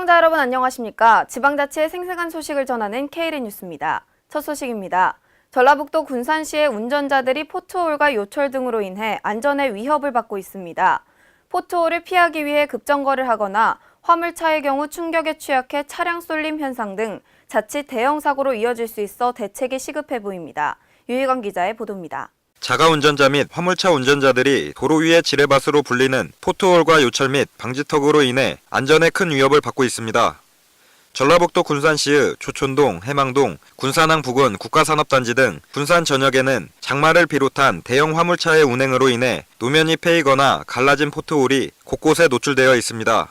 시청자 여러분 안녕하십니까? 지방자치의 생생한 소식을 전하는 KLN 뉴스입니다. 첫 소식입니다. 전라북도 군산시의 운전자들이 포트홀과 요철 등으로 인해 안전에 위협을 받고 있습니다. 포트홀을 피하기 위해 급정거를 하거나 화물차의 경우 충격에 취약해 차량 쏠림 현상 등 자칫 대형 사고로 이어질 수 있어 대책이 시급해 보입니다. 유희광 기자의 보도입니다. 자가 운전자 및 화물차 운전자들이 도로 위의 지뢰밭으로 불리는 포트홀과 요철 및 방지턱으로 인해 안전에 큰 위협을 받고 있습니다. 전라북도 군산시의 조촌동, 해망동, 군산항 부근 국가산업단지 등 군산 전역에는 장마를 비롯한 대형 화물차의 운행으로 인해 노면이 패이거나 갈라진 포트홀이 곳곳에 노출되어 있습니다.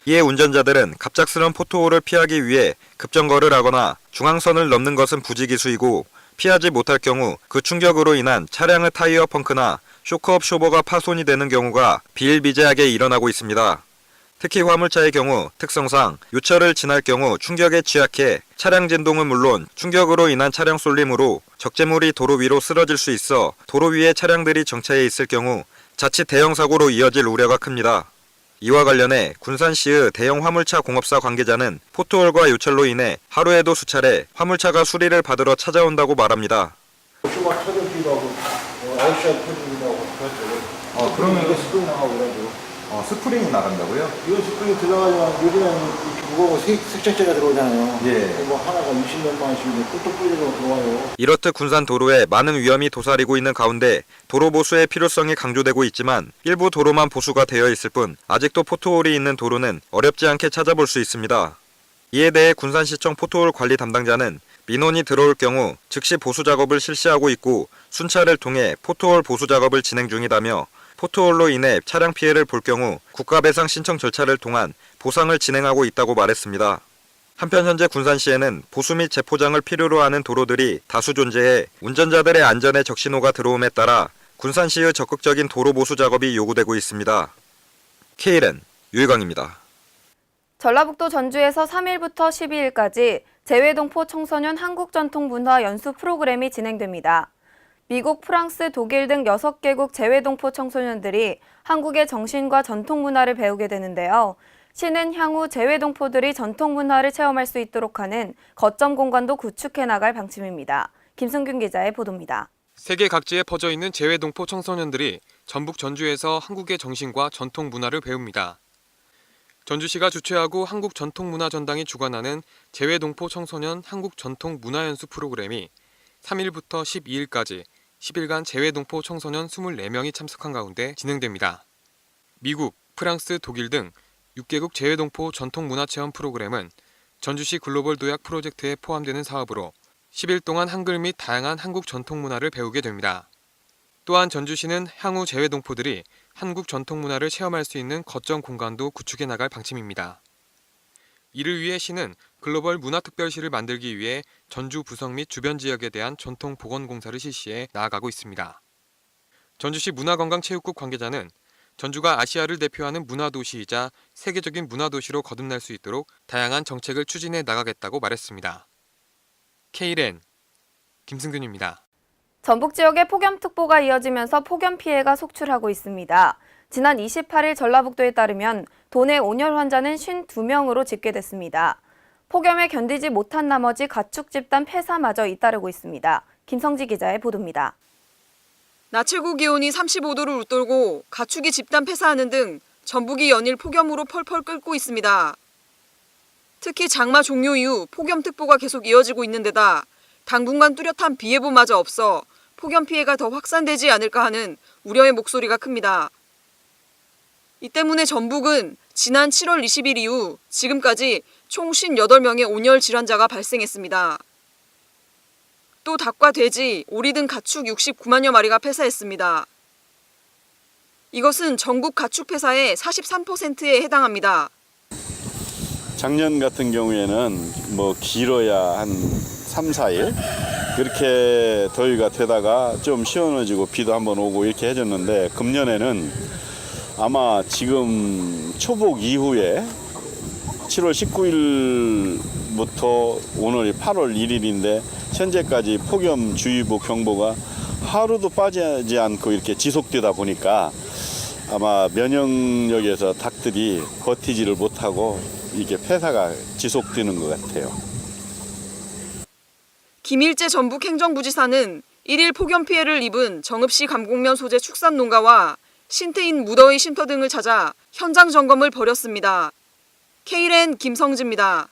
이에 운전자들은 갑작스런 포트홀을 피하기 위해 급정거를 하거나 중앙선을 넘는 것은 부지기수이고 피하지 못할 경우 그 충격으로 인한 차량의 타이어 펑크나 쇼크업 쇼버가 파손이 되는 경우가 비일비재하게 일어나고 있습니다. 특히 화물차의 경우 특성상 요철을 지날 경우 충격에 취약해 차량 진동은 물론 충격으로 인한 차량 쏠림으로 적재물이 도로 위로 쓰러질 수 있어 도로 위에 차량들이 정차해 있을 경우 자칫 대형 사고로 이어질 우려가 큽니다. 이와 관련해 군산시의 대형 화물차 공업사 관계자는 포트홀과 요철로 인해 하루에도 수차례 화물차가 수리를 받으러 찾아온다고 말합니다. 슈막 터져기도 하고, 아웃샷 터지기도 하고, 그렇죠. 그러면 이게 스프링 나가고 그래가지고. 스프링이 나간다고요? 이건 스프링 들어가지만 요즘에는 이렇게 무거워 색채가 들어오잖아요. 예. 뭐 하나가 20몇만 원씩 뚝뚝 뿌리고 들어와요. 이렇듯 군산 도로에 많은 위험이 도사리고 있는 가운데 도로 보수의 필요성이 강조되고 있지만 일부 도로만 보수가 되어 있을 뿐 아직도 포트홀이 있는 도로는 어렵지 않게 찾아볼 수 있습니다. 이에 대해 군산시청 포트홀 관리 담당자는 민원이 들어올 경우 즉시 보수 작업을 실시하고 있고 순차를 통해 포트홀 보수 작업을 진행 중이다며 포트홀로 인해 차량 피해를 볼 경우 국가배상 신청 절차를 통한 보상을 진행하고 있다고 말했습니다. 한편 현재 군산시에는 보수 및 재포장을 필요로 하는 도로들이 다수 존재해 운전자들의 안전에 적신호가 들어옴에 따라 군산시의 적극적인 도로 보수 작업이 요구되고 있습니다. KLN 유희광입니다. 전라북도 전주에서 3일부터 12일까지 재외동포 청소년 한국전통문화 연수 프로그램이 진행됩니다. 미국, 프랑스, 독일 등 6개국 재외동포 청소년들이 한국의 정신과 전통문화를 배우게 되는데요. 시는 향후 재외동포들이 전통문화를 체험할 수 있도록 하는 거점 공간도 구축해 나갈 방침입니다. 김승균 기자의 보도입니다. 세계 각지에 퍼져 있는 재외동포 청소년들이 전북 전주에서 한국의 정신과 전통문화를 배웁니다. 전주시가 주최하고 한국전통문화전당이 주관하는 재외동포 청소년 한국전통문화연수 프로그램이 3일부터 12일까지 10일간 재외동포 청소년 24명이 참석한 가운데 진행됩니다. 미국, 프랑스, 독일 등 6개국 재외동포 전통문화체험 프로그램은 전주시 글로벌 도약 프로젝트에 포함되는 사업으로 10일 동안 한글 및 다양한 한국 전통문화를 배우게 됩니다. 또한 전주시는 향후 재외동포들이 한국 전통문화를 체험할 수 있는 거점 공간도 구축해 나갈 방침입니다. 이를 위해 시는 글로벌 문화특별시를 만들기 위해 전주 부성 및 주변 지역에 대한 전통 복원 공사를 실시해 나아가고 있습니다. 전주시 문화관광체육국 관계자는 전주가 아시아를 대표하는 문화도시이자 세계적인 문화도시로 거듭날 수 있도록 다양한 정책을 추진해 나가겠다고 말했습니다. KLN 김승균입니다. 전북 지역에 폭염특보가 이어지면서 폭염 피해가 속출하고 있습니다. 지난 28일 전라북도에 따르면 도내 온열 환자는 52명으로 집계됐습니다. 폭염에 견디지 못한 나머지 가축 집단 폐사마저 잇따르고 있습니다. 김성지 기자의 보도입니다. 낮 최고 기온이 35도를 웃돌고 가축이 집단 폐사하는 등 전북이 연일 폭염으로 펄펄 끓고 있습니다. 특히 장마 종료 이후 폭염특보가 계속 이어지고 있는 데다 당분간 뚜렷한 비 예보마저 없어 폭염 피해가 더 확산되지 않을까 하는 우려의 목소리가 큽니다. 이 때문에 전북은 지난 7월 20일 이후 지금까지 총 58명의 온열 질환자가 발생했습니다. 또 닭과 돼지, 오리 등 가축 69만여 마리가 폐사했습니다. 이것은 전국 가축 폐사의 43%에 해당합니다. 작년 같은 경우에는 길어야 한 3, 4일 그렇게 더위가 되다가 좀 시원해지고 비도 한번 오고 이렇게 해줬는데 금년에는 아마 지금 초복 이후에 7월 19일부터 오늘이 8월 1일인데 현재까지 폭염주의보 경보가 하루도 빠지지 않고 이렇게 지속되다 보니까 아마 면역력에서 닭들이 버티지를 못하고 이게 폐사가 지속되는 것 같아요. 김일재 전북 행정부지사는 1일 폭염 피해를 입은 정읍시 감곡면 소재 축산농가와 신트인 무더위 쉼터 등을 찾아 현장 점검을 벌였습니다. K랜 김성지입니다.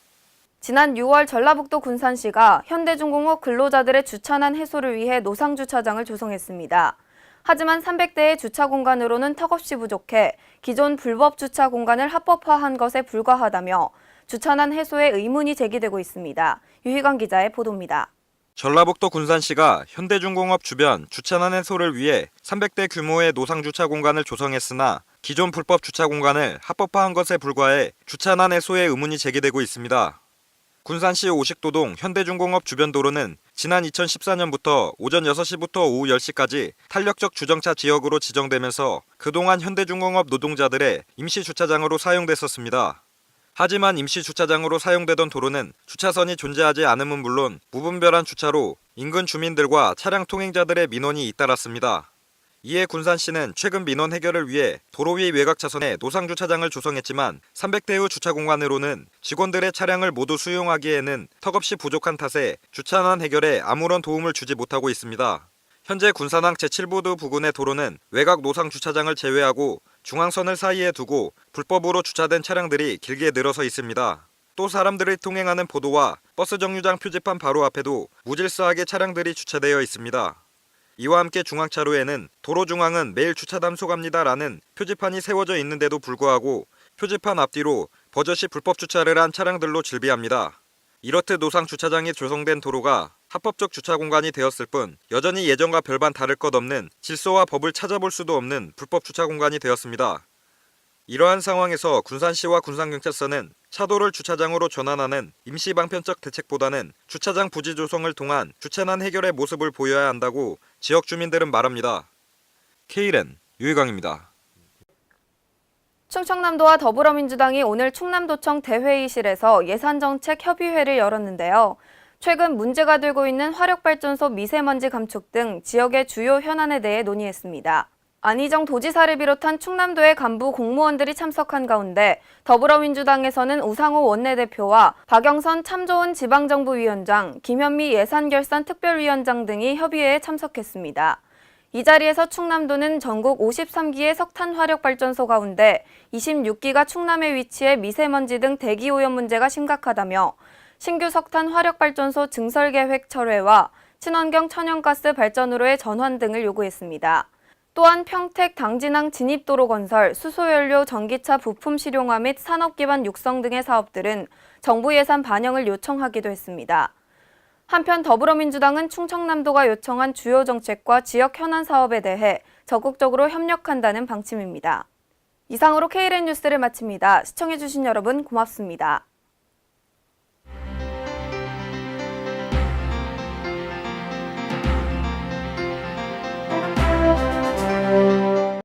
지난 6월 전라북도 군산시가 현대중공업 근로자들의 주차난 해소를 위해 노상주차장을 조성했습니다. 하지만 300대의 주차 공간으로는 턱없이 부족해 기존 불법 주차 공간을 합법화한 것에 불과하다며 주차난 해소에 의문이 제기되고 있습니다. 유희관 기자의 보도입니다. 전라북도 군산시가 현대중공업 주변 주차난 해소를 위해 300대 규모의 노상주차 공간을 조성했으나 기존 불법 주차 공간을 합법화한 것에 불과해 주차난 해소에 의문이 제기되고 있습니다. 군산시 오식도동 현대중공업 주변 도로는 지난 2014년부터 오전 6시부터 오후 10시까지 탄력적 주정차 지역으로 지정되면서 그동안 현대중공업 노동자들의 임시 주차장으로 사용됐었습니다. 하지만 임시 주차장으로 사용되던 도로는 주차선이 존재하지 않음은 물론 무분별한 주차로 인근 주민들과 차량 통행자들의 민원이 잇따랐습니다. 이에 군산시는 최근 민원 해결을 위해 도로 위 외곽 차선에 노상주차장을 조성했지만 300대 후 주차 공간으로는 직원들의 차량을 모두 수용하기에는 턱없이 부족한 탓에 주차난 해결에 아무런 도움을 주지 못하고 있습니다. 현재 군산항 제7부두 부근의 도로는 외곽 노상주차장을 제외하고 중앙선을 사이에 두고 불법으로 주차된 차량들이 길게 늘어서 있습니다. 또 사람들이 통행하는 보도와 버스 정류장 표지판 바로 앞에도 무질서하게 차량들이 주차되어 있습니다. 이와 함께 중앙차로에는 도로 중앙은 매일 주차 담소갑니다라는 표지판이 세워져 있는데도 불구하고 표지판 앞뒤로 버젓이 불법 주차를 한 차량들로 질비합니다. 이렇듯 노상 주차장이 조성된 도로가 합법적 주차 공간이 되었을 뿐 여전히 예전과 별반 다를 것 없는 질서와 법을 찾아볼 수도 없는 불법 주차 공간이 되었습니다. 이러한 상황에서 군산시와 군산경찰서는 차도를 주차장으로 전환하는 임시 방편적 대책보다는 주차장 부지 조성을 통한 주차난 해결의 모습을 보여야 한다고 지역 주민들은 말합니다. K랜 유희광입니다. 충청남도와 더불어민주당이 오늘 충남도청 대회의실에서 예산정책 협의회를 열었는데요. 최근 문제가 되고 있는 화력발전소 미세먼지 감축 등 지역의 주요 현안에 대해 논의했습니다. 안희정 도지사를 비롯한 충남도의 간부 공무원들이 참석한 가운데 더불어민주당에서는 우상호 원내대표와 박영선 참좋은 지방정부위원장, 김현미 예산결산특별위원장 등이 협의회에 참석했습니다. 이 자리에서 충남도는 전국 53기의 석탄 화력발전소 가운데 26기가 충남에 위치해 미세먼지 등 대기오염 문제가 심각하다며 신규 석탄 화력발전소 증설계획 철회와 친환경 천연가스 발전으로의 전환 등을 요구했습니다. 또한 평택 당진항 진입도로 건설, 수소연료 전기차 부품 실용화 및 산업기반 육성 등의 사업들은 정부 예산 반영을 요청하기도 했습니다. 한편 더불어민주당은 충청남도가 요청한 주요 정책과 지역 현안 사업에 대해 적극적으로 협력한다는 방침입니다. 이상으로 K랜 뉴스를 마칩니다. 시청해주신 여러분 고맙습니다.